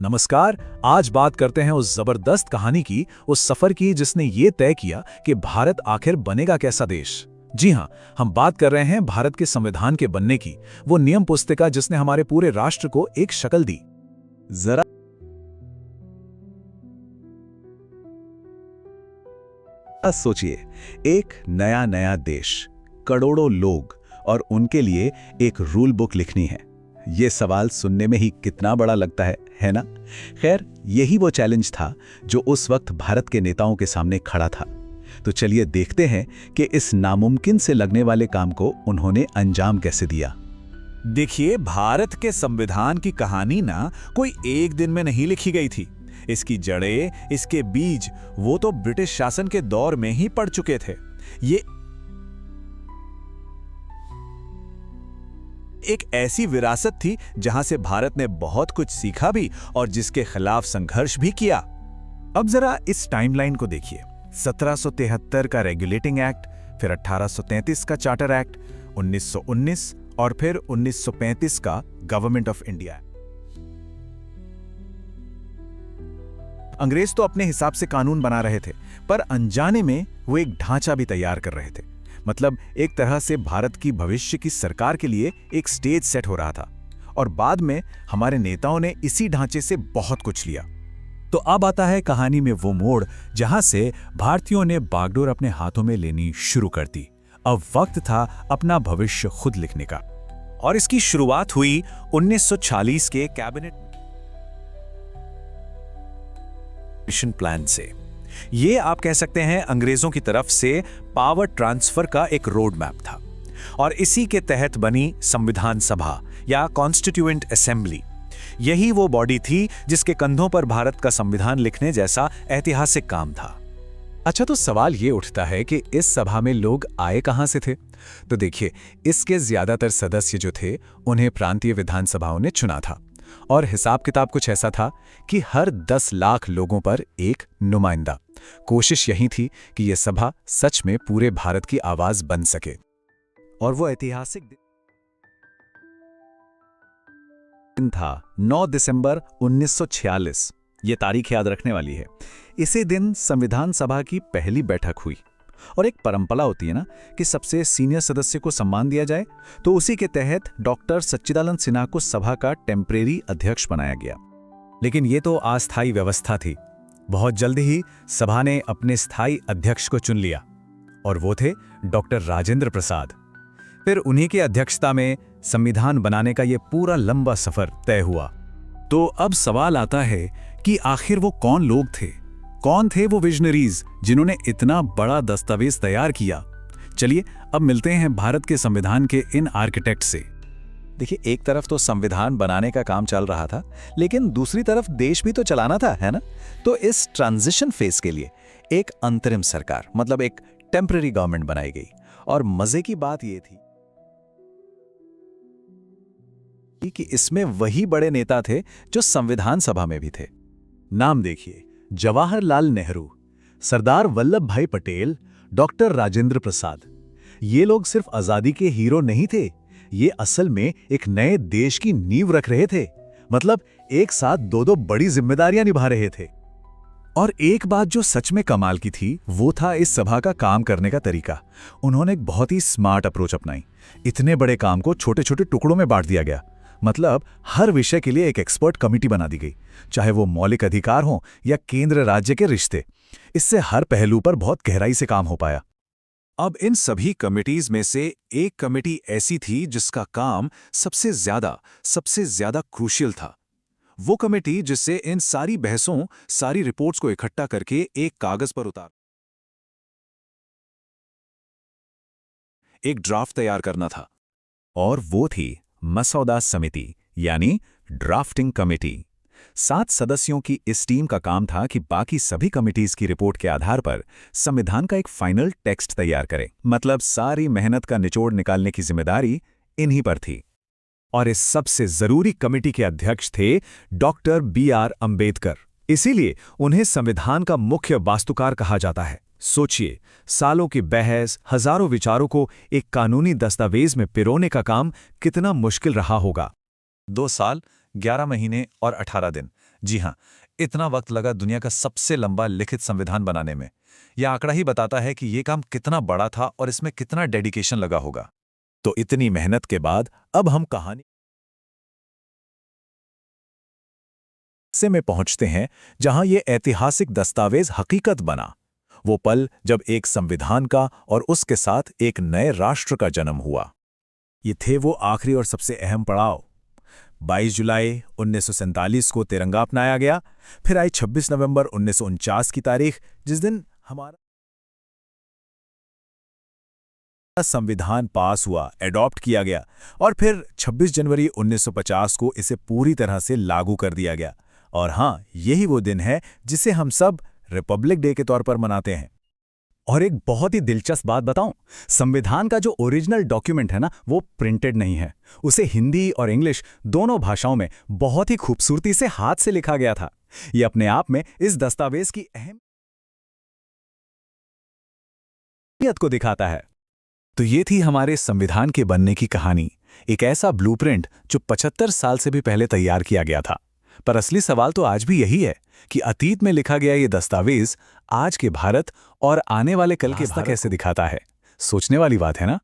नमस्कार। आज बात करते हैं उस जबरदस्त कहानी की, उस सफर की जिसने ये तय किया कि भारत आखिर बनेगा कैसा देश। जी हाँ, हम बात कर रहे हैं भारत के संविधान के बनने की, वो नियम पुस्तिका जिसने हमारे पूरे राष्ट्र को एक शक्ल दी। जरा सोचिए, एक नया नया देश, करोड़ों लोग और उनके लिए एक रूल बुक लिखनी है। ये सवाल सुनने में ही कितना बड़ा लगता है ना? खैर, यही वो चैलेंज था जो उस वक्त भारत के नेताओं के सामने खड़ा था। तो चलिए देखते हैं कि इस नामुमकिन से लगने वाले काम को उन्होंने अंजाम कैसे दिया। देखिए, भारत के संविधान की कहानी ना कोई एक दिन में नहीं लिखी गई थी। इसकी जड़ें, इसके बीज वो तो ब्रिटिश शासन के दौर में ही पड़ चुके थे। ये एक ऐसी विरासत थी जहां से भारत ने बहुत कुछ सीखा भी और जिसके खिलाफ संघर्ष भी किया। अब जरा इस टाइमलाइन को देखिए। 1773 का रेगुलेटिंग एक्ट, फिर 1833 का चार्टर एक्ट, 1919 और फिर 1935 का गवर्नमेंट ऑफ इंडिया। अंग्रेज तो अपने हिसाब से कानून बना रहे थे, पर अनजाने में वो एक ढांचा भी तैयार कर रहे थे। मतलब एक तरह से भारत की भविष्य की सरकार के लिए एक स्टेज सेट हो रहा था। और बाद में हमारे नेताओं ने इसी ढांचे से बहुत कुछ लिया। तो अब आता है कहानी में वो मोड़ जहां से भारतीयों ने बागडोर अपने हाथों में लेनी शुरू कर दी। अब वक्त था अपना भविष्य खुद लिखने का। और इसकी शुरुआत हुई 1940 के कैबिनेट मिशन प्लान से। ये आप कह सकते हैं अंग्रेजों की तरफ से पावर ट्रांसफर का एक रोड मैप था। और इसी के तहत बनी संविधान सभा या कॉन्स्टिट्यूएंट असेंबली। यही वो बॉडी थी जिसके कंधों पर भारत का संविधान लिखने जैसा ऐतिहासिक काम था। अच्छा, तो सवाल ये उठता है कि इस सभा में लोग आए कहां से थे? तो देखिए, इसके ज्यादातर सदस्य जो थे उन्हें प्रांतीय विधानसभाओं ने चुना था। और हिसाब किताब कुछ ऐसा था कि हर 10 लाख लोगों पर एक नुमाइंदा। कोशिश यही थी कि यह सभा सच में पूरे भारत की आवाज बन सके। और वो ऐतिहासिक दिन था 9 दिसंबर 1946। ये तारीख याद रखने वाली है। इसी दिन संविधान सभा की पहली बैठक हुई। और एक परंपरा होती है ना कि सबसे सीनियर सदस्य को सम्मान दिया जाए, तो उसी के तहत डॉक्टर सच्चिदानंद सिन्हा को सभा का टेम्परेरी अध्यक्ष बनाया गया। लेकिन ये तो अस्थायी व्यवस्था थी। बहुत जल्द ही सभा ने अपने स्थायी अध्यक्ष को चुन लिया और वो थे डॉक्टर राजेंद्र प्रसाद। फिर उन्हीं की अध्यक्षता में संविधान बनाने का ये पूरा लंबा सफर तय हुआ। तो अब सवाल आता है कि आखिर वो कौन लोग थे? कौन थे वो विजनरीज जिन्होंने इतना बड़ा दस्तावेज तैयार किया? चलिए अब मिलते हैं भारत के संविधान के इन आर्किटेक्ट से। देखिए, एक तरफ तो संविधान बनाने का काम चल रहा था, लेकिन दूसरी तरफ देश भी तो चलाना था, है ना? तो इस ट्रांजिशन फेज के लिए एक अंतरिम सरकार, मतलब एक टेम्पररी गवर्नमेंट बनाई गई। और मजे की बात यह थी कि इसमें वही बड़े नेता थे जो संविधान सभा में भी थे। नाम देखिए, जवाहरलाल नेहरू, सरदार वल्लभ भाई पटेल, डॉक्टर राजेंद्र प्रसाद। ये लोग सिर्फ आजादी के हीरो नहीं थे, ये असल में एक नए देश की नींव रख रहे थे। मतलब एक साथ दो दो बड़ी जिम्मेदारियां निभा रहे थे। और एक बात जो सच में कमाल की थी, वो था इस सभा का काम करने का तरीका। उन्होंने एक बहुत ही स्मार्ट अप्रोच अपनाई। इतने बड़े काम को छोटे छोटे टुकड़ों में बांट दिया गया। मतलब हर विषय के लिए एक एक्सपर्ट कमेटी बना दी गई, चाहे वो मौलिक अधिकार हो या केंद्र राज्य के रिश्ते। इससे हर पहलू पर बहुत गहराई से काम हो पाया। अब इन सभी कमिटीज में से एक कमेटी ऐसी थी जिसका काम सबसे ज्यादा क्रूशियल था। वो कमेटी जिससे इन सारी बहसों, सारी रिपोर्ट्स को इकट्ठा करके एक कागज पर एक ड्राफ्ट तैयार करना था। और वो थी मसौदा समिति, यानी ड्राफ्टिंग कमेटी। 7 सदस्यों की इस टीम का काम था कि बाकी सभी कमिटीज की रिपोर्ट के आधार पर संविधान का एक फाइनल टेक्स्ट तैयार करें। मतलब सारी मेहनत का निचोड़ निकालने की जिम्मेदारी इन्हीं पर थी। और इस सबसे जरूरी कमेटी के अध्यक्ष थे डॉक्टर B.R. अंबेडकर। इसीलिए उन्हें संविधान का मुख्य वास्तुकार कहा जाता है। सोचिए, सालों की बहस, हजारों विचारों को एक कानूनी दस्तावेज में पिरोने का काम कितना मुश्किल रहा होगा। 2 साल, 11 महीने और 18 दिन, जी हाँ, इतना वक्त लगा दुनिया का सबसे लंबा लिखित संविधान बनाने में। यह आंकड़ा ही बताता है कि ये काम कितना बड़ा था और इसमें कितना डेडिकेशन लगा होगा। तो इतनी मेहनत के बाद अब हम कहानी से में पहुंचते हैं जहां ये ऐतिहासिक दस्तावेज हकीकत बना। वो पल जब एक संविधान का और उसके साथ एक नए राष्ट्र का जन्म हुआ। ये थे वो आखिरी और सबसे अहम पड़ाव। 22 जुलाई 1947 को तिरंगा अपनाया गया। फिर आई 26 नवंबर 1949 की तारीख, जिस दिन हमारा संविधान पास हुआ, एडॉप्ट किया गया। और फिर 26 जनवरी 1950 को इसे पूरी तरह से लागू कर दिया गया। और हाँ, यही वो दिन है जिसे हम सब रिपब्लिक डे के तौर पर मनाते हैं। और एक बहुत ही दिलचस्प बात बताऊं, संविधान का जो ओरिजिनल डॉक्यूमेंट है ना, वो प्रिंटेड नहीं है। उसे हिंदी और इंग्लिश दोनों भाषाओं में बहुत ही खूबसूरती से हाथ से लिखा गया था। ये अपने आप में इस दस्तावेज की अहमियत को दिखाता है। तो ये थी हमारे संविधान के बनने की कहानी, एक ऐसा ब्लूप्रिंट जो 75 साल से भी पहले तैयार किया गया था। पर असली सवाल तो आज भी यही है कि अतीत में लिखा गया ये दस्तावेज आज के भारत और आने वाले कल के भारत कैसे दिखाता है। सोचने वाली बात है ना।